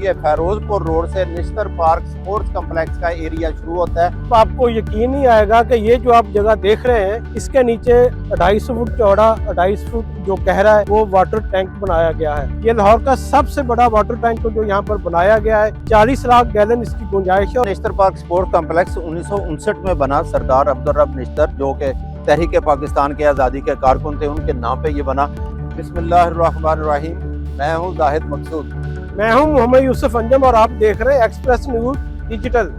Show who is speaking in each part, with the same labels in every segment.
Speaker 1: ये फैरोजपुर रोड से Nishtar park sports complex का एरिया शुरू होता है।
Speaker 2: तो आपको यकीन नहीं आएगा कि ये जो आप जगह देख रहे हैं इसके नीचे 250 फुट चौड़ा 250 फुट जो गहरा है वो वाटर टैंक बनाया गया है। ये लाहौर का सबसे बड़ा वाटर टैंक जो यहाँ पर बनाया गया है। 40 लाख गैलन इसकी गुंजाइश है।
Speaker 1: निश्तर पार्क स्पोर्ट्स कम्प्लेक्स 1959 में बना। सरदार अब्दुल रब निश्तर जो के तहरीक पाकिस्तान के आज़ादी के कारकुन थे, उनके नाम पे ये बना। बिस्मिल्लाहिर्रहमानिर्रहीम। मैं हूँ जाहिद मकसूद।
Speaker 2: मैं हूँ मोहम्मद यूसुफ अंजम और आप देख रहे हैं एक्सप्रेस न्यूज डिजिटल।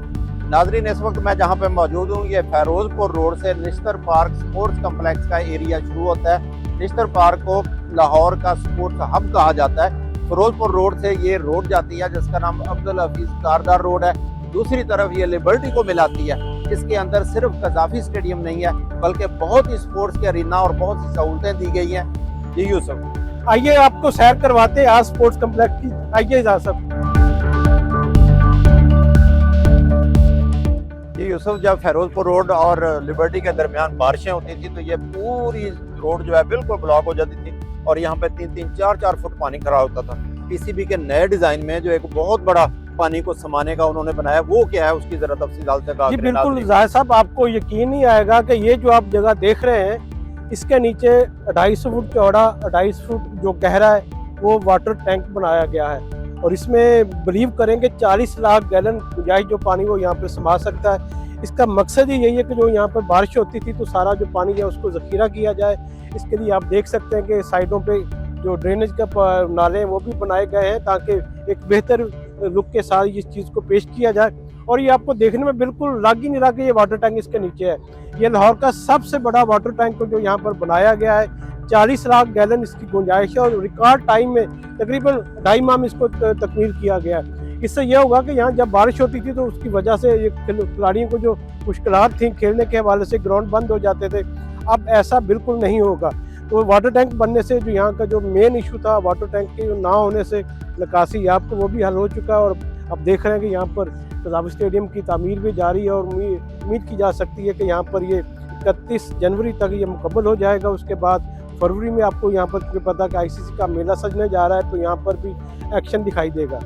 Speaker 1: नाजरीन, इस वक्त मैं जहाँ पे मौजूद हूँ ये फैरोजपुर रोड से निश्तर पार्क स्पोर्ट्स कम्प्लेक्स का एरिया शुरू होता है। निश्तर पार्क को लाहौर का स्पोर्ट्स हब कहा जाता है। फिरोजपुर रोड से ये रोड जाती है जिसका नाम अब्दुल हफीज कारदार रोड है। दूसरी तरफ ये लिबर्टी को मिलाती है। इसके अंदर सिर्फ कजाफी स्टेडियम नहीं है बल्कि बहुत ही स्पोर्ट्स के अरीना और बहुत सी सहूलतें दी गई हैं। जी यूसुफ,
Speaker 2: आइए आपको सैर करवाते हैं आज स्पोर्ट्स कम्प्लेक्स की। आइए इजाजत।
Speaker 1: जी यूसुफ, जब फैरोजपुर रोड और लिबर्टी के दरमियान बारिशें होती थी तो ये पूरी रोड जो है बिल्कुल ब्लॉक हो जाती थी और यहाँ पे 3-3, 4-4 फुट पानी खड़ा होता था। पीसीबी के नए डिजाइन में जो एक बहुत बड़ा पानी को समाने का उन्होंने बनाया, वो क्या है उसकी जरा तफसीलात से
Speaker 2: जी बिल्कुल जाहिद साहब, आपको यकीन नहीं आएगा कि ये जो आप जगह देख रहे हैं इसके नीचे 250 फुट चौड़ा 250 फुट जो गहरा है वो वाटर टैंक बनाया गया है और इसमें बिलीव करेंगे 40 लाख गैलन गुंजाइश जो पानी वो यहाँ पे समा सकता है। इसका मकसद ही यही है कि जो यहाँ पर बारिश होती थी तो सारा जो पानी है उसको ज़ख़ीरा किया जाए। इसके लिए आप देख सकते हैं कि साइडों पे जो ड्रेनेज का नाले हैं वो भी बनाए गए हैं ताकि एक बेहतर लुक के साथ इस चीज़ को पेश किया जाए। और ये आपको देखने में बिल्कुल लग ही नहीं रहा कि ये वाटर टैंक इसके नीचे है। ये लाहौर का सबसे बड़ा वाटर टैंक जो यहाँ पर बनाया गया है। 40 लाख गैलन इसकी गुंजाइश है और रिकॉर्ड टाइम में तकरीबन 2.5 माह में इसको तकमील किया गया है। इससे यह होगा कि यहाँ जब बारिश होती थी तो उसकी वजह से ये खिलाड़ियों को जो मुश्किलात थी खेलने के हवाले से ग्राउंड बंद हो जाते थे, अब ऐसा बिल्कुल नहीं होगा। तो वाटर टैंक बनने से जो यहाँ का जो मेन इशू था वाटर टैंक के ना होने से निकासी आपको वो भी हल हो चुका है और अब देख रहे हैं कि यहाँ पर कजाफी स्टेडियम की तामीर भी जारी है और उम्मीद की जा सकती है कि यहाँ पर ये 31 जनवरी तक ये मुकम्मल हो जाएगा। उसके बाद फरवरी में आपको यहाँ पर क्योंकि पता कि आईसीसी का मेला सजने जा रहा है तो यहाँ पर भी एक्शन दिखाई देगा।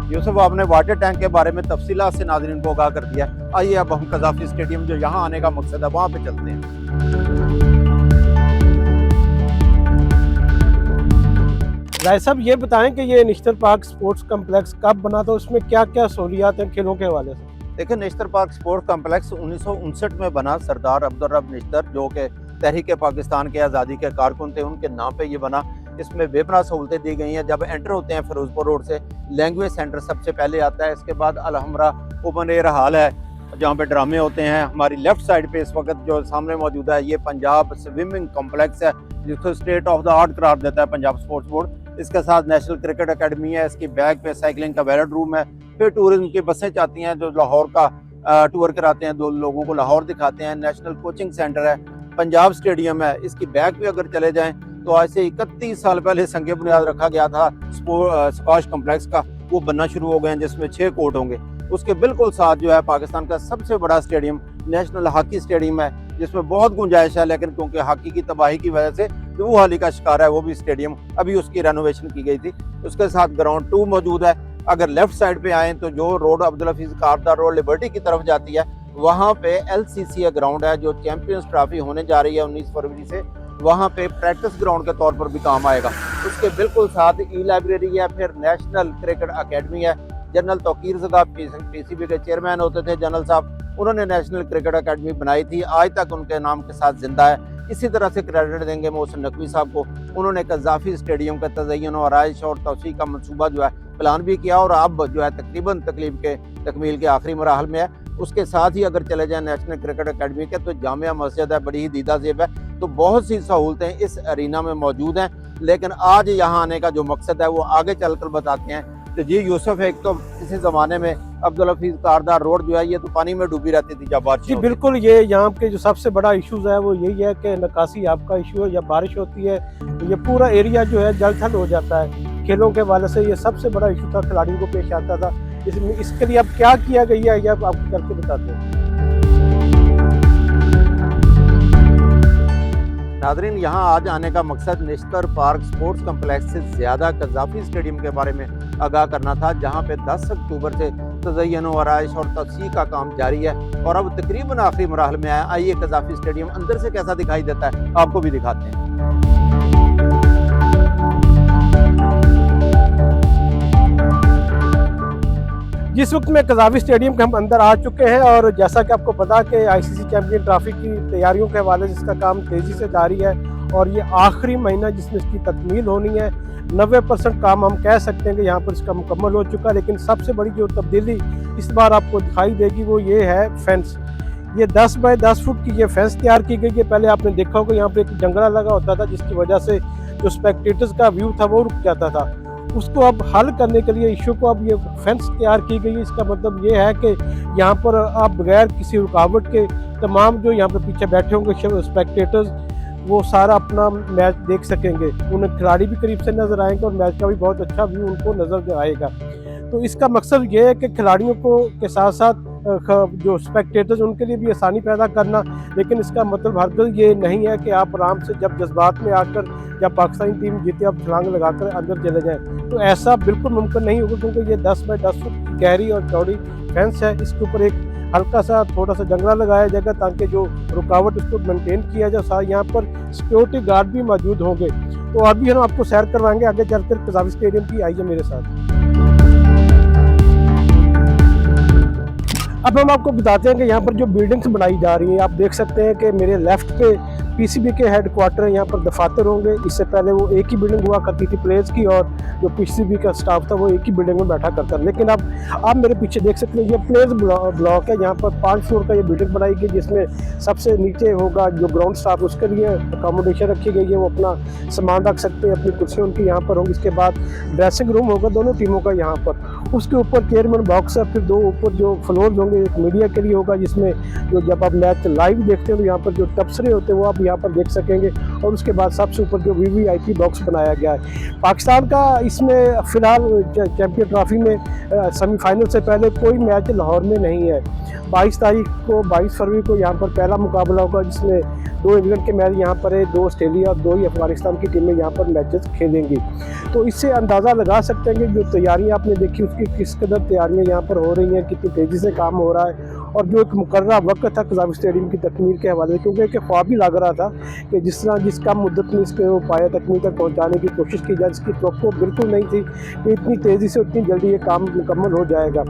Speaker 1: यूसुफ, आपने वाटर टैंक के बारे में तफसीलात से नाज़रीन को आगाह कर दिया। आइए अब हम कजाफी स्टेडियम जो यहाँ आने का मकसद है वहाँ पे चलते हैं।
Speaker 2: राय साहब, ये बताएं कि ये निश्तर पार्क स्पोर्ट्स कम्प्लेक्स कब बना था, उसमें क्या क्या सहूलियात हैं खेलों के हवाले से?
Speaker 1: देखिए, निश्तर पार्क स्पोर्ट्स कम्प्लेक्स 1959 में बना। सरदार अब्दुल रब निश्तर जो के तहरीक पाकिस्तान के आज़ादी के कारकुन थे, उनके नाम पे ये बना। इसमें बेपनाह सहूलतें दी गई हैं। जब एंटर होते हैं फिरोजपुर रोड से लैंग्वेज सेंटर सबसे पहले आता है। इसके बाद अलहमरा ओपन एयर हॉल है जहाँ पे ड्रामे होते हैं। हमारी लेफ्ट साइड पे इस वक्त जो सामने मौजूद है ये पंजाब स्विमिंग कॉम्प्लेक्स है जिसको स्टेट ऑफ द आर्ट करार देता है पंजाब स्पोर्ट्स बोर्ड। इसके साथ नेशनल क्रिकेट अकेडमी है। इसकी बैक पे साइकिलिंग का वैलेट रूम है। फिर टूरिज्म की बसें जाती हैं जो लाहौर का टूर कराते हैं, दो लोगों को लाहौर दिखाते हैं। नेशनल कोचिंग सेंटर है। पंजाब स्टेडियम है। इसकी बैक पे अगर चले जाएं तो आज से 31 साल पहले संग बुनियाद रखा गया था स्क्वाश कम्प्लेक्स का, वो बनना शुरू हो गए हैं जिसमें 6 कोर्ट होंगे। उसके बिल्कुल साथ जो है पाकिस्तान का सबसे बड़ा स्टेडियम नेशनल हॉकी स्टेडियम है जिसमें बहुत गुंजाइश है, लेकिन क्योंकि हॉकी की तबाही की वजह से जो वो हाली का शिकार है वो भी स्टेडियम अभी उसकी रेनोवेशन की गई थी। उसके साथ ग्राउंड 2 मौजूद है। अगर लेफ्ट साइड पे आए तो जो रोड अब्दुल हफीज कारदार रोड लिबर्टी की तरफ जाती है वहाँ पे LCCA ग्राउंड है जो चैंपियंस ट्रॉफी होने जा रही है 19 फरवरी से। वहाँ पे प्रैक्टिस ग्राउंड के तौर पर भी काम आएगा। उसके बिल्कुल साथ ई लाइब्रेरी है। फिर नेशनल क्रिकेट अकेडमी है। जनरल तौकीर ज़गा पीसीबी के चेयरमैन होते थे जनरल साहब, उन्होंने नेशनल क्रिकेट अकेडमी बनाई थी, आज तक उनके नाम के साथ जिंदा है। इसी तरह से क्रेडिट देंगे मोहसिन नकवी साहब को, उन्होंने कजाफी स्टेडियम का तज़य्युन और आराइश और तौसीक़ का मनसूबा जो है प्लान भी किया और अब जो है तकरीबन तकमील के आखिरी मराहल में है। उसके साथ ही अगर चले जाएं नेशनल क्रिकेट अकेडमी के तो जामिया मस्जिद है, बड़ी ही दीदा ज़ेब है। तो बहुत सी सहूलतें इस अरीना में मौजूद हैं, लेकिन आज यहाँ आने का जो मकसद है वो आगे चलकर बताते हैं। तो जी यूसुफ, एक तो किसी ज़माने में अब्दुल हफीज कारदार रोड जो है ये तो पानी में डूबी रहती थी जब बारिश।
Speaker 2: जी बिल्कुल, ये यहाँ के जो सबसे बड़ा इशूज़ है वो यही है कि निकासी आपका इशू है। जब बारिश होती है तो ये पूरा एरिया जो है जल थल हो जाता है। खेलों के वाले से ये सबसे बड़ा इशू था, खिलाड़ियों को पेश आता था। इसके लिए अब क्या किया गया है ये आपको करके बताते हैं।
Speaker 1: नादरीन, यहाँ आज आने का मकसद निश्तर पार्क स्पोर्ट्स कम्प्लेक्स से ज़्यादा कज़ाफ़ी स्टेडियम के बारे में आगाह करना था, जहाँ पे 10 अक्टूबर से तज़य्युन व आराइश और तवसीह का काम जारी है और अब तकरीबन आखिरी मराहल में आया। आइए कज़ाफ़ी स्टेडियम अंदर से कैसा दिखाई देता है आपको भी दिखाते हैं।
Speaker 2: जिस वक्त में कज़ाफ़ी स्टेडियम के हम अंदर आ चुके हैं और जैसा कि आपको पता कि आईसीसी चैंपियन ट्रॉफी की तैयारियों के हवाले से इसका काम तेज़ी से जारी है और ये आखिरी महीना जिसमें इसकी तकमील होनी है। 90% काम हम कह सकते हैं कि यहाँ पर इसका मुकम्मल हो चुका है, लेकिन सबसे बड़ी जो तब्दीली इस बार आपको दिखाई देगी वो ये है फेंस। ये 10 बाय 10 फुट की ये फेंस तैयार की गई है। पहले आपने देखा होगा यहाँ पर एक जंगला लगा होता था जिसकी वजह से जो स्पेक्टेटर्स का व्यू था वो रुक जाता था। उसको अब हल करने के लिए इशू को अब ये फेंस तैयार की गई है। इसका मतलब ये है कि यहाँ पर आप बगैर किसी रुकावट के तमाम जो यहाँ पर पीछे बैठे होंगे स्पेक्टेटर्स वो सारा अपना मैच देख सकेंगे। उन्हें खिलाड़ी भी करीब से नज़र आएंगे और मैच का भी बहुत अच्छा व्यू उनको नज़र आएगा। तो इसका मकसद ये है कि खिलाड़ियों को के साथ साथ जो स्पेक्टेटर्स उनके लिए भी आसानी पैदा करना, लेकिन इसका मतलब हरगिज़ ये नहीं है कि आप आराम से जब जज्बात में आकर जब पाकिस्तानी टीम जीते आप छलांग लगाकर अंदर चले जाएं। तो ऐसा बिल्कुल मुमकिन नहीं होगा, क्योंकि ये 10 बाय 10 फुट की गहरी और चौड़ी फेंस है। इसके ऊपर एक हल्का सा थोड़ा सा जंगला लगाया जाएगा ताकि जो रुकावट उसको मेंटेन किया जाए। साथ यहाँ पर सिक्योरिटी गार्ड भी मौजूद होंगे। तो अभी हम आपको सैर करवाएंगे आगे चलकर कज़ाफ़ी स्टेडियम की। आइए मेरे साथ। अब हम आपको बताते हैं कि यहाँ पर जो बिल्डिंग्स बनाई जा रही हैं, आप देख सकते हैं कि मेरे लेफ्ट पे पीसीबी के हेडक्वार्टर है, यहाँ पर दफातर होंगे। इससे पहले वो एक ही बिल्डिंग हुआ करती थी प्लेयर्स की, और जो पीसीबी का स्टाफ था वो एक ही बिल्डिंग में बैठा करता था। लेकिन अब आप मेरे पीछे देख सकते हैं ये प्लेयर्स ब्लॉक है। यहाँ पर 5 फ्लोर का ये बिल्डिंग बनाई गई, जिसमें सबसे नीचे होगा जो ग्राउंड स्टाफ, उसके लिए अकोमोडेशन रखी गई है। वो अपना सामान रख सकते हैं, अपनी कुर्सियाँ उनकी यहाँ पर होंगी। इसके बाद ड्रेसिंग रूम होगा दोनों टीमों का यहाँ पर। उसके ऊपर चेयरमैन बॉक्स है, फिर 2 ऊपर जो फ्लोर होंगे एक मीडिया के लिए होगा, जिसमें जो जब आप मैच लाइव देखते हैं तो यहाँ पर जो तबसरे होते हैं वो आप यहाँ पर देख सकेंगे। और उसके बाद सबसे ऊपर जो वीवीआईपी बॉक्स बनाया गया है। पाकिस्तान का इसमें फ़िलहाल चैंपियन ट्रॉफी में सेमीफाइनल से पहले कोई मैच लाहौर में नहीं है। 22 फरवरी को यहाँ पर पहला मुकाबला होगा, जिसमें 2 इंग्लैंड के मैच यहाँ पर है, 2 ऑस्ट्रेलिया और 2 ही अफगानिस्तान की टीमें यहाँ पर मैचेस खेलेंगी। तो इससे अंदाज़ा लगा सकते हैं कि जो तैयारियाँ आपने देखी उसकी किस कदर तैयारियाँ यहाँ पर हो रही हैं, कितनी तेज़ी से काम हो रहा है। और जो एक मुकर्ररा वक्त था कज़ाफ़ी स्टेडियम की तकमील के हवाले से, क्योंकि एक ख्वाब ही लग रहा था कि जिस तरह जिस कम मुद्दत में इसके पाया तकमील तक पहुँचाने की कोशिश की जाए, इसकी तो बिल्कुल नहीं थी कि इतनी तेज़ी से उतनी जल्दी ये काम मुकम्मल हो जाएगा।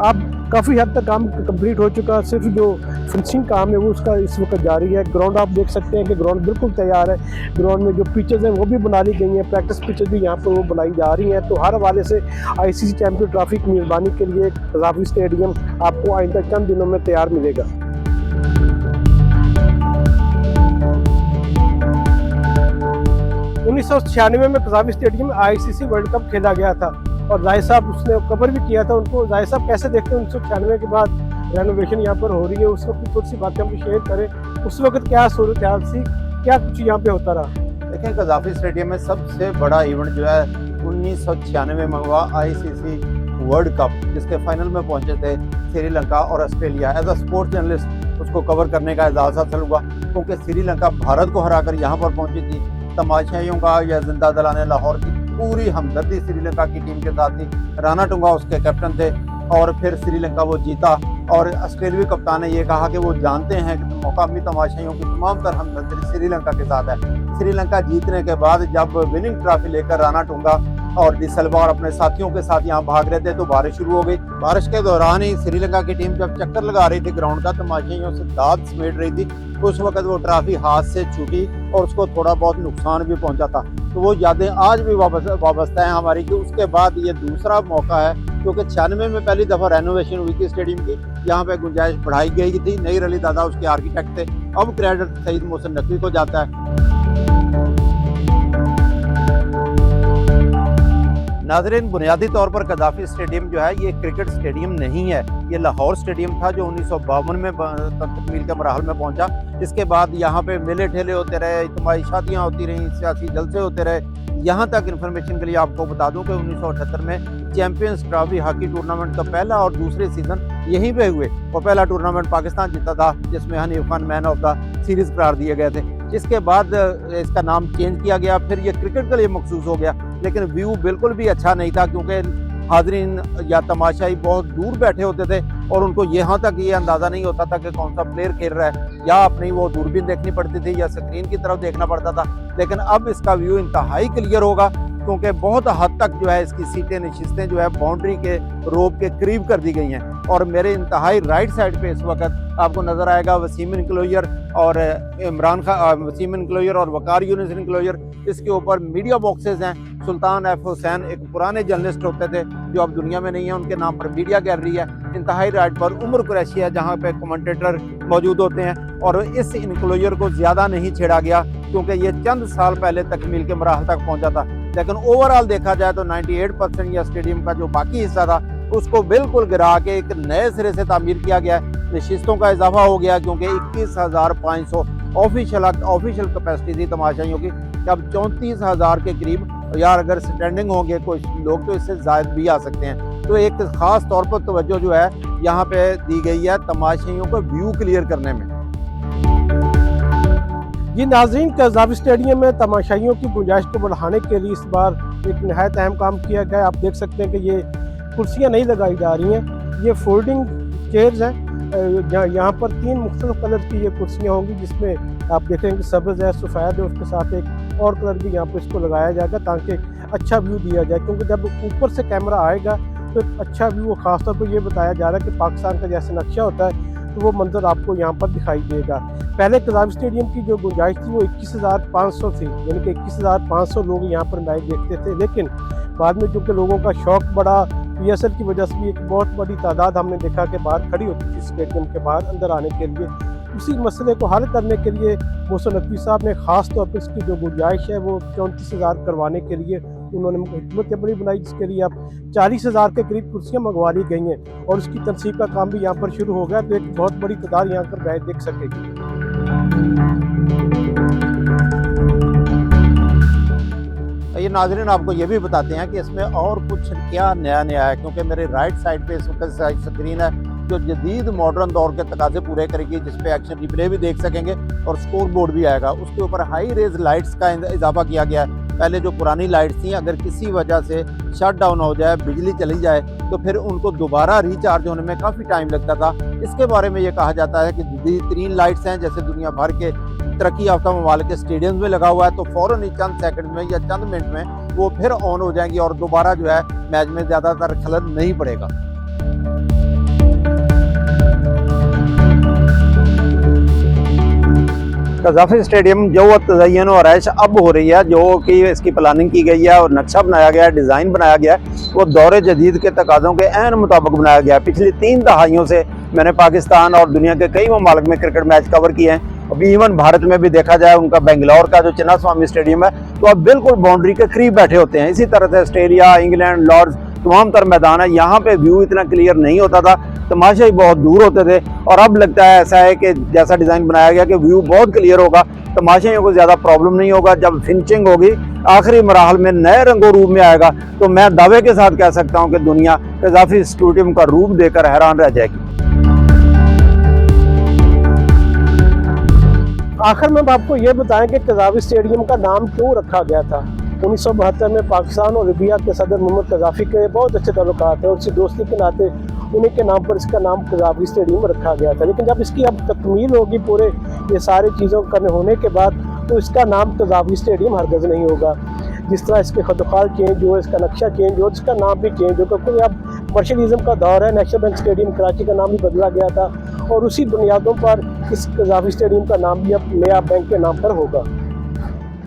Speaker 2: अब काफ़ी हद तक काम कंप्लीट हो चुका है, सिर्फ जो फिनिशिंग काम है वो उसका इस वक्त जारी है। ग्राउंड आप देख सकते हैं कि ग्राउंड बिल्कुल तैयार है। ग्राउंड में जो पिचेज़ हैं वो भी बना ली गई हैं, प्रैक्टिस पिचेज़ भी यहाँ पर वो बनाई जा रही हैं। तो हर हवाले से आईसीसी चैंपियन ट्रॉफी की मेज़बानी के लिए कज़ाफ़ी स्टेडियम आपको आइंदा चंद दिनों में तैयार मिलेगा। उन्नीस 1996 में कज़ाफ़ी स्टेडियम में आईसीसी वर्ल्ड कप खेला गया था और जाहिर साहब उसने कवर भी किया था उनको। जाहिर साहब कैसे देखते हैं 1996 के बाद रेनोवेशन यहाँ पर हो रही है, उस वक्त की थोड़ी सी बातें हम शेयर करें। उस वक्त क्या सूरत हाल थी, क्या कुछ यहाँ पे होता रहा?
Speaker 1: देखिए, कज़ाफ़ी स्टेडियम में सबसे बड़ा इवेंट जो है 1996 में हुआ आईसीसी वर्ल्ड कप, जिसके फाइनल में पहुंचे थे श्रीलंका और Australia. As a sports journalist उसको कवर करने का एजाज़ हासिल हुआ, क्योंकि श्रीलंका भारत को हराकर यहाँ पर पहुंची थी। तमाशाइयों का या जिंदा दलाने लाहौर की पूरी हमदर्दी श्रीलंका की टीम के साथ थी। राणा टुंगा उसके कैप्टन थे और फिर श्रीलंका वो जीता। और ऑस्ट्रेलियाई कप्तान ने ये कहा कि वो जानते हैं कि मुकामी तमाशाइयों की तमाम तरह हमदर्दी श्रीलंका के साथ है। श्रीलंका जीतने के बाद जब विनिंग ट्रॉफी लेकर राणा टुंगा और डिसल्वा और अपने साथियों के साथ यहाँ भाग रहे थे तो बारिश शुरू हो गई। बारिश के दौरान ही श्रीलंका की टीम जब चक्कर लगा रही थी ग्राउंड का, तमाशाइयों से दाद समेट रही थी, उस वक्त वो ट्रॉफी हाथ से छूटी और उसको थोड़ा बहुत नुकसान भी पहुंचा था। तो वो यादें आज भी वाबस्ता है हमारी कि उसके बाद ये दूसरा मौका है, क्योंकि 96 में पहली दफ़ा रेनोवेशन हुई थी स्टेडियम की। यहाँ पे गुंजाइश बढ़ाई गई थी। नईर अली दादा उसके आर्किटेक्ट थे। अब क्रेडिट सईद मोहसिन नकवी को जाता है। नाज़रीन, बुनियादी तौर पर कज़ाफ़ी स्टेडियम जो है ये क्रिकेट स्टेडियम नहीं है। ये लाहौर स्टेडियम था जो 1952 में तकमील के मराहल में पहुंचा। इसके बाद यहाँ पे मेले ठेले होते रहे, इज्तिमाई शादियाँ होती रहीं, सियासी जलसे होते रहे। यहाँ तक इन्फॉर्मेशन के लिए आपको बता दूं कि 1978 में चैंपियंस ट्रॉफी हॉकी टूर्नामेंट का पहला और दूसरे सीजन यहीं पे हुए और पहला टूर्नामेंट पाकिस्तान जीता था, जिसमें Hanif Khan man of the series करार दिए गए थे। इसके बाद इसका नाम चेंज किया गया, फिर ये क्रिकेट के लिए मखसूस हो गया। लेकिन व्यू बिल्कुल भी अच्छा नहीं था, क्योंकि हाजरीन या तमाशाई बहुत दूर बैठे होते थे और उनको यहाँ तक ये अंदाज़ा नहीं होता था कि कौन सा प्लेयर खेल रहा है, या अपनी वो दूरबीन देखनी पड़ती थी या स्क्रीन की तरफ देखना पड़ता था। लेकिन अब इसका व्यू इंतहाई क्लियर होगा, क्योंकि बहुत हद तक जो है इसकी सीटें नशिस्तें जो है बाउंड्री के रोप के करीब कर दी गई हैं। और मेरे इंतहाई राइट साइड पे इस वक्त आपको नज़र आएगा वसीम इनक्लोजर और इमरान खान, वसीम इनक्लोजर और वकार यूनिस इनक्लोजर। इसके ऊपर मीडिया बॉक्सेस हैं। सुल्तान एफ हुसैन एक पुराने जर्नलिस्ट होते थे जो अब दुनिया में नहीं है, उनके नाम पर मीडिया गैलरी है। इंतहाई राइट पर उमर कुरैशी है, जहाँ पे कमेंटेटर मौजूद होते हैं। और इस इनक्लोजर को ज़्यादा नहीं छेड़ा गया, क्योंकि ये चंद साल पहले तकमील के मराहल तक पहुँचा था। लेकिन ओवरऑल देखा जाए तो 98% या स्टेडियम का जो बाकी हिस्सा था उसको बिल्कुल गिरा के एक नए सिरे से तामीर किया गया है। नशिस्तों का इजाफा हो गया, क्योंकि 21,500 ऑफिशियल कैपेसिटी थी तमाशाइयों की, अब 34,000 के करीब। यार अगर स्टैंडिंग होंगे कुछ लोग तो इससे ज़ायद भी आ सकते हैं। तो एक ख़ास तौर पर तवज्जो जो है यहाँ पे दी गई है तमाशाइयों का व्यू क्लियर करने में।
Speaker 2: जी नाज़रीन, कज़ाफ़ी स्टेडियम में तमाशाइयों की गुंजाइश को बढ़ाने के लिए इस बार एक नहायत अहम काम किया गया है। आप देख सकते हैं कि ये कुर्सियाँ नहीं लगाई जा रही हैं, ये फोल्डिंग चेयर्स हैं। यहाँ पर 3 मुख्तलिफ कलर की ये कुर्सियाँ होंगी, जिसमें आप देखेंगे सब्ज़ है, सफ़ेद है, उसके साथ एक और कलर भी यहाँ पर इसको लगाया जाएगा ताकि अच्छा व्यू दिया जाए। क्योंकि जब ऊपर से कैमरा आएगा तो एक अच्छा व्यू, ख़ासतौर पर ये बताया जा रहा है कि पाकिस्तान का जैसे नक्शा होता है तो वो मंजर आपको यहाँ पर दिखाई देगा। पहले कज़ाफ़ी स्टेडियम की जो गुंजाइश थी वो 21,500 थी, यानी कि 21,500 लोग यहाँ पर मैच देखते थे। लेकिन बाद में चूँकि लोगों का शौक़ बढ़ा, PSL की वजह से भी एक बहुत बड़ी तादाद हमने देखा कि बाहर खड़ी होती थी स्टेडियम के बाहर अंदर आने के लिए। उसी मसले को हल करने के लिए मोहसिन नकवी साहब ने ख़ास तौर पर इसकी जो गुंजाइश है वो 34,000 करवाने के लिए उन्होंने हिकमत अमली बनाई, जिसके लिए अब 40,000 के करीब कुर्सियाँ मंगवा ली गई हैं और उसकी तनसीब का काम भी यहाँ पर शुरू हो गया। तो एक बहुत बड़ी तादाद यहाँ पर मैच देख सकेगी।
Speaker 1: ये नाज़रीन आपको ये भी बताते हैं कि इसमें और कुछ क्या नया है, क्योंकि मेरे राइट साइड पे इस वक्त स्क्रीन है जो जदीद मॉडर्न दौर के तकाजे पूरे करेगी, जिस पे एक्शन रिप्ले भी देख सकेंगे और स्कोर बोर्ड भी आएगा। उसके ऊपर हाई रेज लाइट्स का इजाफा किया गया है। पहले जो पुरानी लाइट्स थी, अगर किसी वजह से शट डाउन हो जाए, बिजली चली जाए, तो फिर उनको दोबारा रिचार्ज होने में काफ़ी टाइम लगता था। इसके बारे में ये कहा जाता है कि जदीद तरीन लाइट्स हैं, जैसे दुनिया भर के तरक्की याफ्ता ममालिक के स्टेडियम में लगा हुआ है, तो फ़ौरन ही चंद सेकंड में या चंद मिनट में वो फिर ऑन हो जाएंगी और दोबारा जो है मैच में ज़्यादातर खलल नहीं पड़ेगा। कज़ाफ़ी स्टेडियम जो तज़य्युन और आयश अब हो रही है, जो कि इसकी प्लानिंग की गई है और नक्शा बनाया गया है, डिज़ाइन बनाया गया है, वो दौरे जदीद के तकाज़ों के ऐन मुताबिक बनाया गया है। पिछली 3 दहाइयों से मैंने पाकिस्तान और दुनिया के कई ममालिक में क्रिकेट मैच कवर किए हैं। अभी इवन भारत में भी देखा जाए, उनका बेंगलोर का जो चिन्नास्वामी स्टेडियम है तो अब बिल्कुल बाउंड्री के करीब बैठे होते हैं। इसी तरह से ऑस्ट्रेलिया, इंग्लैंड, लॉर्ड्स तमाम तर मैदान है, यहाँ पे व्यू इतना क्लियर नहीं होता था, तमाशे बहुत दूर होते थे। और अब लगता है ऐसा है कि जैसा डिज़ाइन बनाया गया कि व्यू बहुत क्लियर होगा, तमाशाइयों को ज़्यादा प्रॉब्लम नहीं होगा। जब फिनिशिंग होगी आखिरी मराहल में नए रंगो रूप में आएगा, तो मैं दावे के साथ कह सकता हूँ कि दुनिया कज़ाफ़ी स्टेडियम का रूप देखकर हैरान रह जाएगी।
Speaker 2: आखिर में आपको ये बताएं कि कज़ाफ़ी स्टेडियम का नाम क्यों रखा गया था। 1972 में पाकिस्तान और लीबिया के सदर मोहम्मद कज़ाफ़ी के बहुत अच्छे ताल्लुकात हैं और इसी दोस्ती के नाते उन्हीं के नाम पर इसका नाम कज़ाफ़ी स्टेडियम रखा गया था। लेकिन जब इसकी अब तकमील होगी पूरे ये सारी चीज़ों करने होने के बाद, तो इसका नाम कज़ाफ़ी स्टेडियम हरगज़ नहीं होगा। जिस तरह इसके खतुखाल चेंज हो, इसका नक्शा चेंज हो, इसका नाम भी चेंज हो, क्योंकि अब मर्शलिज़म का दौर है। नेशनल बैंक स्टेडियम कराची का नाम भी बदला गया था और उसी बुनियादों पर इस कज़ाफ़ी स्टेडियम का नाम भी अब नया बैंक के नाम पर होगा।